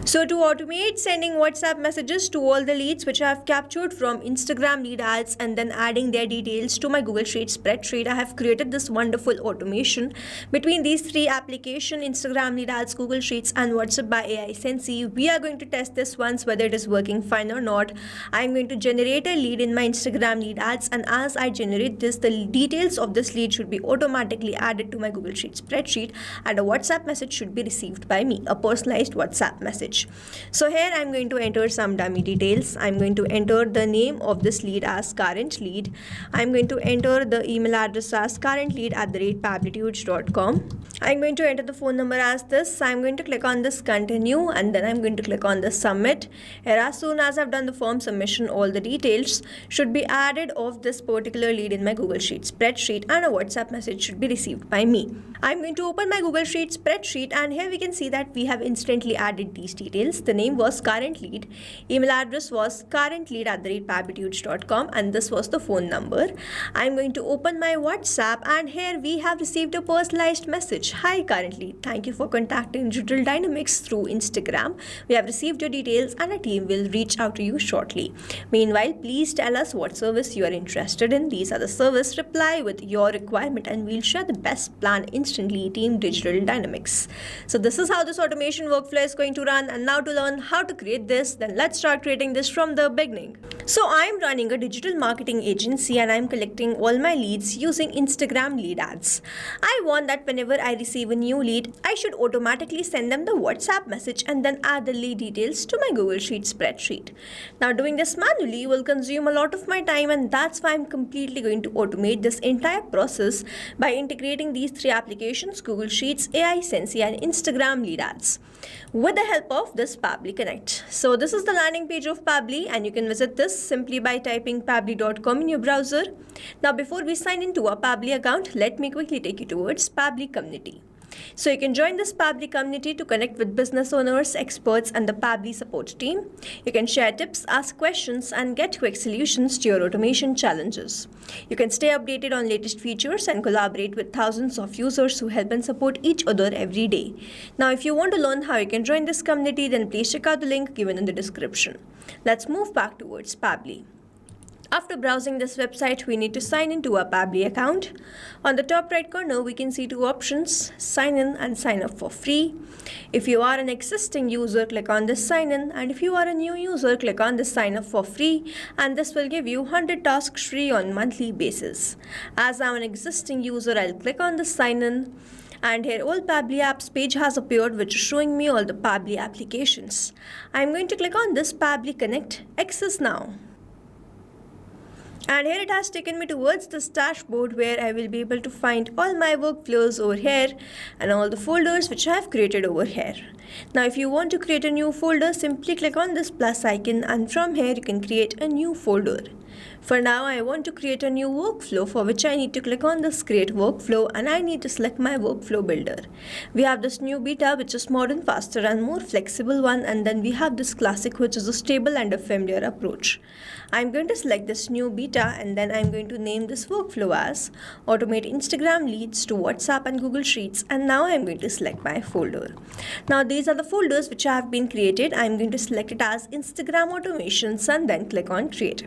So to automate sending WhatsApp messages to all the leads which I have captured from Instagram lead ads and then adding their details to my Google Sheets spreadsheet, I have created this wonderful automation between these three applications: Instagram lead ads, Google Sheets and WhatsApp by AI Sensei. We are going to test this once whether it is working fine or not. I am going to generate a lead in my Instagram lead ads, and as I generate this, the details of this lead should be automatically added to my Google Sheets spreadsheet and a WhatsApp message should be received by me, a personalized WhatsApp message. So here I'm going to enter some dummy details. I'm going to enter the name of this lead as current lead. I'm going to enter the email address as currentlead@pabblytudes.com. I'm going to enter the phone number as this. I'm going to click on this continue and then I'm going to click on the submit. Here, as soon as I've done the form submission, all the details should be added of this particular lead in my Google Sheets spreadsheet and a WhatsApp message should be received by me. I'm going to open my Google Sheets spreadsheet and here we can see that we have instantly added these details. The name was current lead, email address was currentlead@pabblytudes.com and this was the phone number. I'm going to open my WhatsApp and here we have received a personalized message. Hi current lead, thank you for contacting Digital Dynamics through Instagram. We have received your details and a team will reach out to you shortly. Meanwhile, please tell us what service you are interested in. These are the service. Reply with your requirement and we'll share the best plan instantly. Team Digital Dynamics. So this is how this automation workflow is going to run. And now to learn how to create this, then let's start creating this from the beginning. So I'm running a digital marketing agency and I'm collecting all my leads using Instagram lead ads. I want that whenever I receive a new lead, I should automatically send them the WhatsApp message and then add the lead details to my Google Sheets spreadsheet. Now doing this manually will consume a lot of my time and that's why I'm completely going to automate this entire process by integrating these three applications: Google Sheets, AI Sensei and Instagram lead ads with the help of this Pabbly Connect. So this is the landing page of Pabbly and you can visit this simply by typing pabbly.com in your browser. Now before we sign into our Pabbly account, let me quickly take you towards Pabbly community. So you can join this Pabbly community to connect with business owners, experts and the Pabbly support team. You can share tips, ask questions and get quick solutions to your automation challenges. You can stay updated on latest features and collaborate with thousands of users who help and support each other every day. Now if you want to learn how you can join this community, then please check out the link given in the description. Let's move back towards Pabbly. After browsing this website, we need to sign into our Pabbly account. On the top right corner, we can see two options: sign in and sign up for free. If you are an existing user, click on this sign in, and if you are a new user, click on this sign up for free, and this will give you 100 tasks free on monthly basis. As I'm an existing user, I'll click on the sign in. And here all Pabbly apps page has appeared, which is showing me all the Pabbly applications. I'm going to click on this Pabbly Connect, access now. And here it has taken me towards this dashboard where I will be able to find all my workflows over here and all the folders which I have created over here. Now if you want to create a new folder, simply click on this plus icon and from here you can create a new folder. For now, I want to create a new workflow, for which I need to click on this create workflow and I need to select my workflow builder. We have this new beta which is modern, faster and more flexible one, and then we have this classic which is a stable and a familiar approach. I'm going to select this new beta and then I'm going to name this workflow as automate Instagram leads to WhatsApp and Google Sheets, and now I'm going to select my folder. Now these are the folders which have been created. I'm going to select it as Instagram automations and then click on create.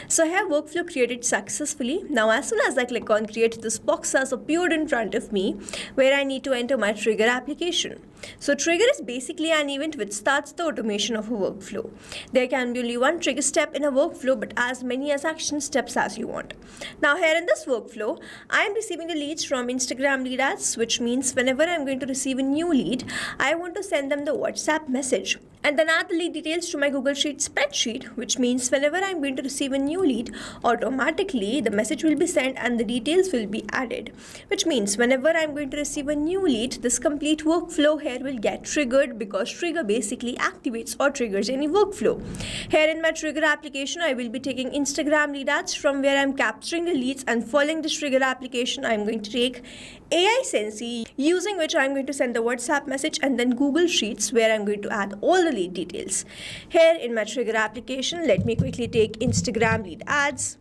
So here workflow created successfully. Now as soon as I click on create, this box has appeared in front of me where I need to enter my trigger application. So trigger is basically an event which starts the automation of a workflow. There can be only one trigger step in a workflow, but as many as action steps as you want. Now here in this workflow, I am receiving the leads from Instagram lead ads, which means whenever I'm going to receive a new lead, I want to send them the WhatsApp message and then add the lead details to my Google Sheets spreadsheet, which means whenever I'm going to receive a new lead, automatically the message will be sent and the details will be added, which means whenever I'm going to receive a new lead, this complete workflow here will get triggered, because trigger basically activates or triggers any workflow. Here in my trigger application, I will be taking Instagram lead ads from where I'm capturing the leads, and following this trigger application, I'm going to take AI Sensei, using which I'm going to send the WhatsApp message, and then Google Sheets where I'm going to add all the lead details. Here in my trigger application, let me quickly take Instagram lead ads.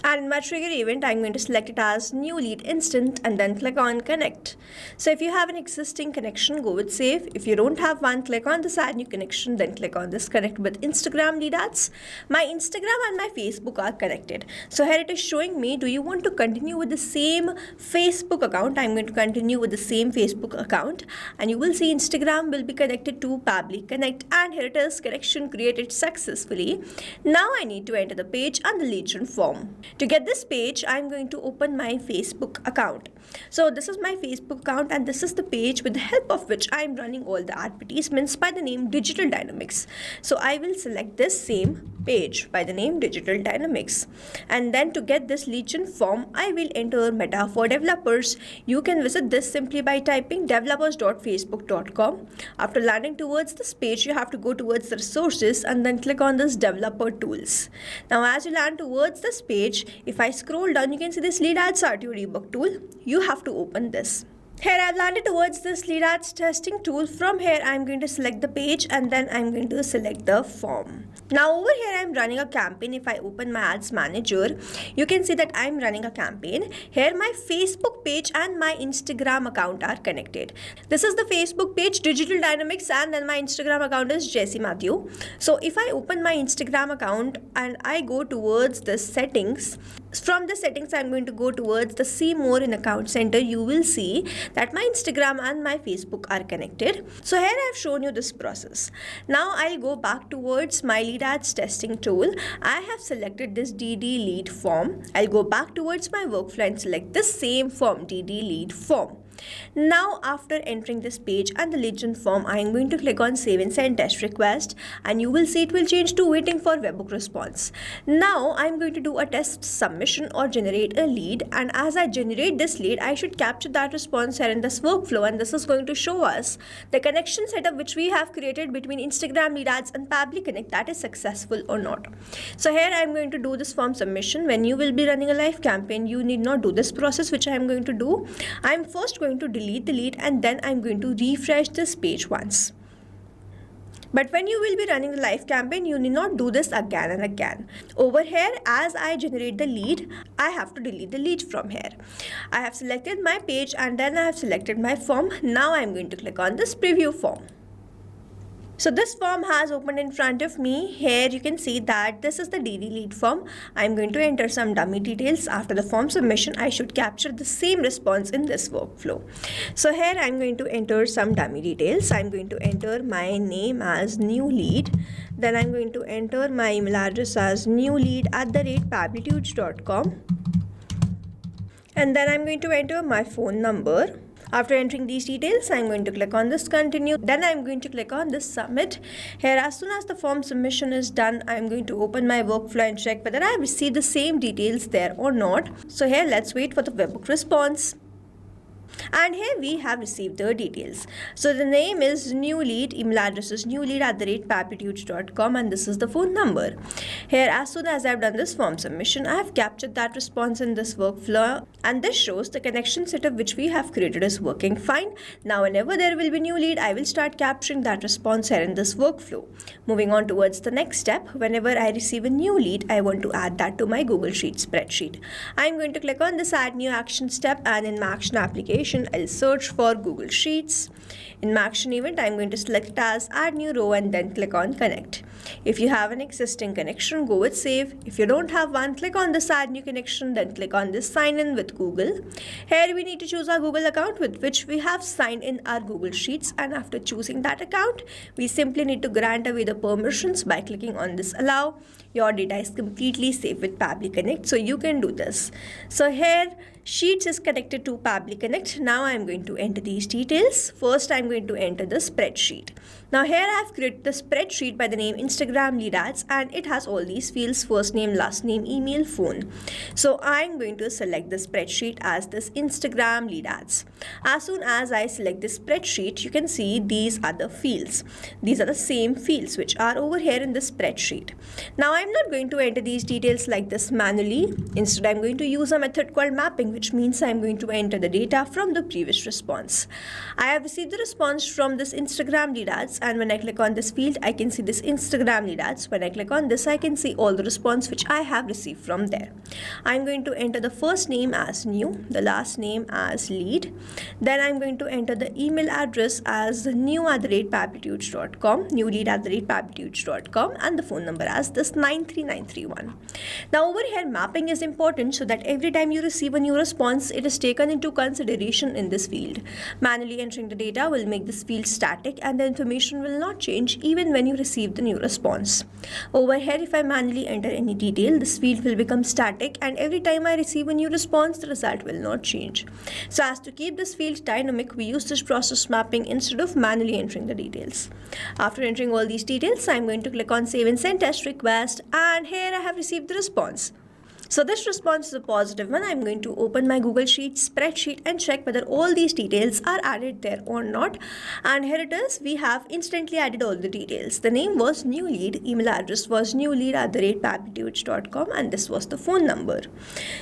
And in my trigger event, I'm going to select it as new lead instant and then click on connect. So if you have an existing connection, go with save. If you don't have one, click on this add new connection, then click on this connect with Instagram lead ads. My Instagram and my Facebook are connected. So here it is showing me, do you want to continue with the same Facebook account? I'm going to continue with the same Facebook account, and you will see Instagram will be connected to Pabbly Connect, and here it is, connection created successfully. Now I need to enter the page and the lead gen form. To get this page, I'm going to open my Facebook account. So this is my Facebook account, and this is the page with the help of which I'm running all the advertisements by the name Digital Dynamics. So I will select this same page by the name Digital Dynamics, and then to get this lead gen form, I will enter Meta for developers. You can visit this simply by typing developers.facebook.com. After landing towards this page, you have to go towards the resources and then click on this developer tools. Now as you land towards this page, if I scroll down, you can see this lead ads RTO debug tool. You have to open this. Here I've landed towards this lead ads testing tool. From here I'm going to select the page and then I'm going to select the form. Now over here I'm running a campaign. If I open my ads manager, you can see that I'm running a campaign. Here my Facebook page and my Instagram account are connected. This is the Facebook page Digital Dynamics, and then my Instagram account is Jessie Matthew. So if I open my Instagram account and I go towards the settings, from the settings I'm going to go towards the see more in account center. You will see that my Instagram and my Facebook are connected. So here I've shown you this process. Now I'll go back towards my lead ads testing tool. I have selected this DD lead form. I'll go back towards my workflow and select this same form, DD lead form. Now after entering this page and the lead gen form, I am going to click on save and send test request, and you will see it will change to waiting for webhook response. Now I am going to do a test submission or generate a lead, and as I generate this lead, I should capture that response here in this workflow, and this is going to show us the connection setup which we have created between Instagram lead ads and Pabbly Connect, that is successful or not. So here I am going to do this form submission. When you will be running a live campaign, you need not do this process which I am going to do. I am first going to delete the lead and then I'm going to refresh this page once. But when you will be running the live campaign, you need not do this again and again. Over here, as I generate the lead, I have to delete the lead from here. I have selected my page and then I have selected my form. Now I'm going to click on this preview form. So this form has opened in front of me. Here you can see that this is the DD lead form. I'm going to enter some dummy details. After the form submission, I should capture the same response in this workflow. So here I'm going to enter some dummy details. I'm going to enter my name as new lead. Then I'm going to enter my email address as newlead@pabblytudes.com. And then I'm going to enter my phone number. After entering these details, I'm going to click on this continue. Then I'm going to click on this submit. Here, as soon as the form submission is done, I'm going to open my workflow and check whether I have received the same details there or not. So here, let's wait for the webhook response. And here we have received the details. So the name is new lead, email address is newlead@pabblytudes.com, and this is the phone number. Here, as soon as I've done this form submission, I have captured that response in this workflow, and this shows the connection setup which we have created is working fine. Now whenever there will be new lead, I will start capturing that response here in this workflow. Moving on towards the next step, whenever I receive a new lead, I want to add that to my Google Sheet spreadsheet. I'm going to click on this add new action step, and in my action application, I'll search for Google Sheets. In my action event, I'm going to select it as add new row and then click on connect. If you have an existing connection, go with save. If you don't have one, click on this add new connection, then click on this sign in with Google. Here we need to choose our Google account with which we have signed in our Google Sheets, and after choosing that account, we simply need to grant away the permissions by clicking on this allow. Your data is completely safe with Pabbly Connect, so you can do this. So here Sheets is connected to Pabbly Connect. Now I'm going to enter these details. First, I'm going to enter the spreadsheet. Now here I've created the spreadsheet by the name Instagram lead ads, and it has all these fields: first name, last name, email, phone. So I'm going to select the spreadsheet as this Instagram lead ads. As soon as I select this spreadsheet, you can see these are the fields. These are the same fields which are over here in the spreadsheet. Now I'm not going to enter these details like this manually. Instead, I'm going to use a method called mapping, which means I'm going to enter the data from the previous response. I have received the response from this Instagram lead ads, and when I click on this field, I can see this Instagram lead ads. When I click on this, I can see all the response which I have received from there. I'm going to enter the first name as new, the last name as lead. Then I'm going to enter the email address as new@pabblytudes.com, newlead@pabblytudes.com, and the phone number as this 93931. Now over here, mapping is important so that every time you receive a new response, it is taken into consideration in this field. Manually entering the data will make this field static and the information will not change even when you receive the new response. Over here, if I manually enter any detail, this field will become static, and every time I receive a new response, the result will not change. So as to keep this field dynamic, we use this process mapping instead of manually entering the details. After entering all these details, I'm going to click on save and send test request, and here I have received the response. So this response is a positive one. I'm going to open my Google Sheets spreadsheet and check whether all these details are added there or not. And here it is. We have instantly added all the details. The name was new lead, email address was newlead@pabblytudes.com, and this was the phone number.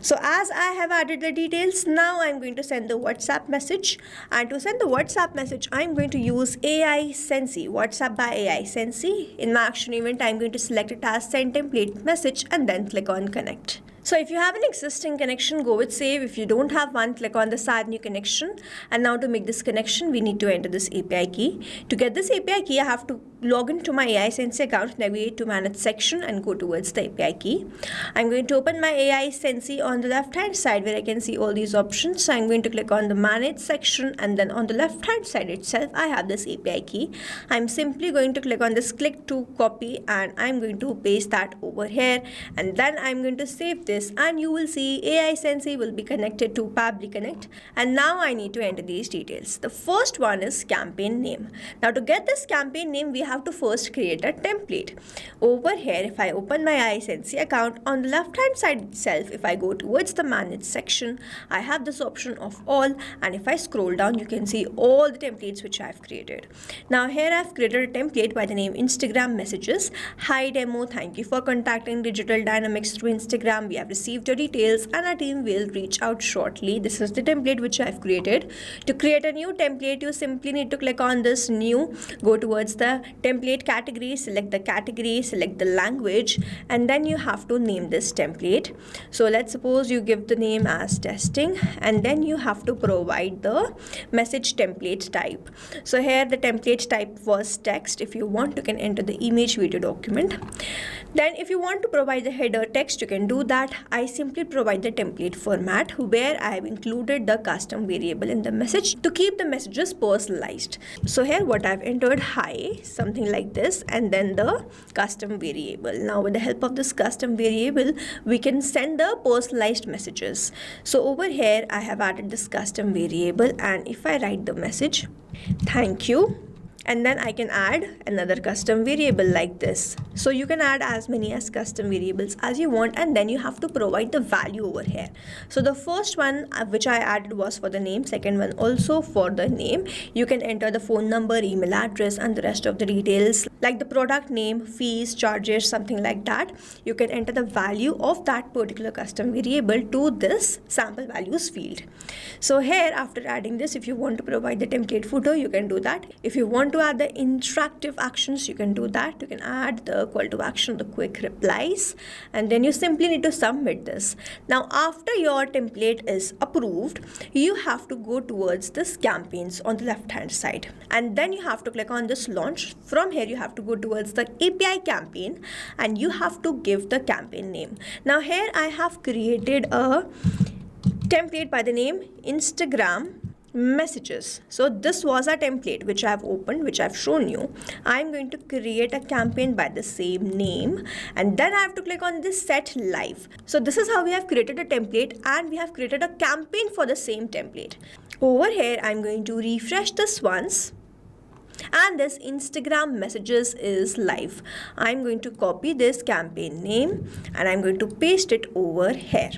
So as I have added the details, now I'm going to send the WhatsApp message. And to send the WhatsApp message, I'm going to use AI Sensi, WhatsApp by AI Sensi. In my action event, I'm going to select it as send template message and then click on connect. So if you have an existing connection, go with save. If you don't have one, click on this add new connection. And now to make this connection, we need to enter this API key. To get this API key, I have to log into my AI Sensi account, navigate to manage section and go towards the API key. I'm going to open my AI Sensi on the left hand side where I can see all these options. So I'm going to click on the manage section, and then on the left hand side itself, I have this API key. I'm simply going to click on this click to copy, and I'm going to paste that over here, and then I'm going to save this, and you will see AI Sensi will be connected to Pabbly Connect. And now I need to enter these details. The first one is campaign name. Now to get this campaign name, we have to first create a template. Over here, if I open my AI Sensi account, on the left hand side itself, if I go towards the manage section, I have this option of all, and if I scroll down, you can see all the templates which I've created. Now here I've created a template by the name Instagram messages. Hi demo, thank you for contacting Digital Dynamics through Instagram. We have received your details and our team will reach out shortly. This is the template which I've created. To create a new template, you simply need to click on this new, go towards the template category, select the category, select the language, and then you have to name this template. So let's suppose you give the name as testing, and then you have to provide the message template type. So here the template type was text. If you want, you can enter the image, video, document. Then if you want to provide the header text, you can do that. I simply provide the template format where I have included the custom variable in the message to keep the messages personalized. So here what I've entered, hi, something like this, and then the custom variable. Now with the help of this custom variable, we can send the personalized messages. So over here, I have added this custom variable, and if I write the message, thank you, and then I can add another custom variable like this. So you can add as many as custom variables as you want, and then you have to provide the value over here. So the first one which I added was for the name, second one also for the name. You can enter the phone number, email address, and the rest of the details like the product name, fees, charges, something like that. You can enter the value of that particular custom variable to this sample values field. So here after adding this, if you want to provide the template footer, you can do that. If you want to add the interactive actions, you can do that. You can add the call to action, the quick replies, and then you simply need to submit this. Now after your template is approved, you have to go towards this campaigns on the left hand side, and then you have to click on this launch. From here you have to go towards the API campaign, and you have to give the campaign name. Now here I have created a template by the name Instagram messages. So this was a template which I have opened, which I've shown you. I'm going to create a campaign by the same name, and then I have to click on this set live. So this is how we have created a template, and we have created a campaign for the same template. Over here I'm going to refresh this once, and this Instagram messages is live. I'm going to copy this campaign name and I'm going to paste it over here.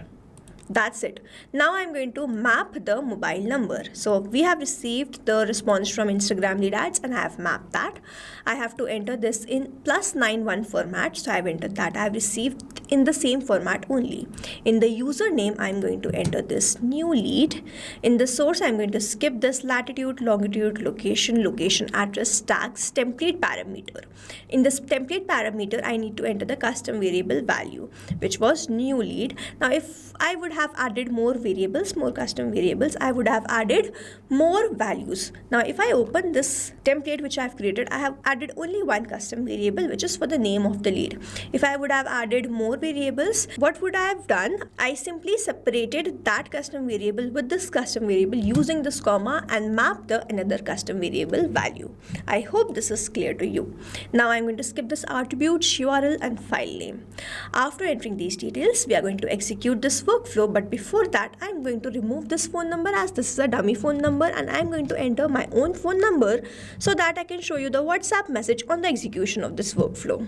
That's it. Now I'm going to map the mobile number. So we have received the response from Instagram lead ads, and I have mapped that. I have to enter this in +91 format. So I've entered that. I have received in the same format only. In the username, I'm going to enter this new lead. In the source, I'm going to skip this latitude, longitude, location, address, tags, template parameter. In this template parameter, I need to enter the custom variable value, which was new lead. Now, if I would have added more variables, more custom variables, I would have added more values. Now, if I open this template which I have created, I have added only one custom variable, which is for the name of the lead. If I would have added more variables, what would I have done? I simply separated that custom variable with this custom variable using this comma and mapped the another custom variable value. I hope this is clear to you. Now I'm going to skip this attributes, URL and file name. After entering these details, we are going to execute this workflow, but before that I'm going to remove this phone number as this is a dummy phone number, and I'm going to enter my own phone number so that I can show you the WhatsApp message on the execution of this workflow.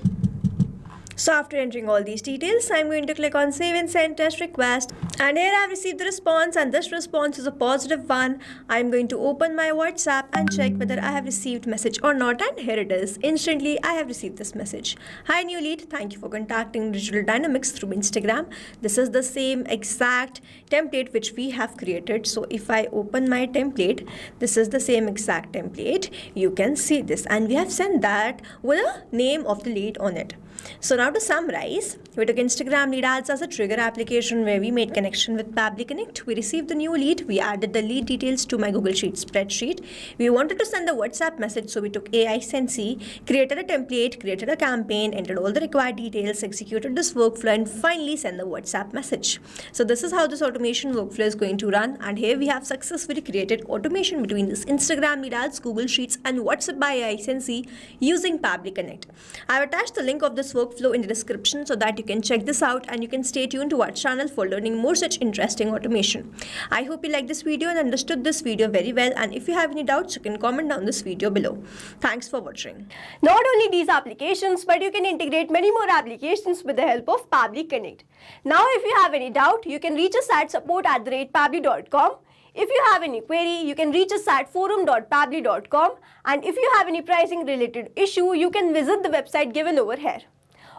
So after entering all these details, I'm going to click on save and send test request, and here I have received the response, and this response is a positive one. I'm going to open my WhatsApp and check whether I have received message or not, and here it is. Instantly I have received this message. Hi new lead, thank you for contacting Digital Dynamics through Instagram. This is the same exact template which we have created. So if I open my template, this is the same exact template. You can see this, and we have sent that with a name of the lead on it. So now to summarize, we took Instagram lead ads as a trigger application where we made connection with Pabbly Connect. We received the new lead. We added the lead details to my Google Sheets spreadsheet. We wanted to send the WhatsApp message, so we took AI Sensi, created a template, created a campaign, entered all the required details, executed this workflow, and finally send the WhatsApp message. So this is how this automation workflow is going to run. And here we have successfully created automation between this Instagram lead ads, Google Sheets, and WhatsApp by AI Sensi using Pabbly Connect. I have attached the link of this workflow in the description so that you can check this out, and you can stay tuned to our channel for learning more such interesting automation. I hope you liked this video and understood this video very well, and if you have any doubts, you can comment down this video below. Thanks for watching. Not only these applications, but you can integrate many more applications with the help of Pabbly Connect. Now if you have any doubt, you can reach us at support@pabbly.com. If you have any query, you can reach us at forum.pabbly.com, and if you have any pricing related issue, you can visit the website given over here.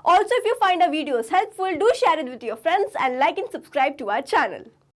Also, if you find our videos helpful, do share it with your friends and like and subscribe to our channel.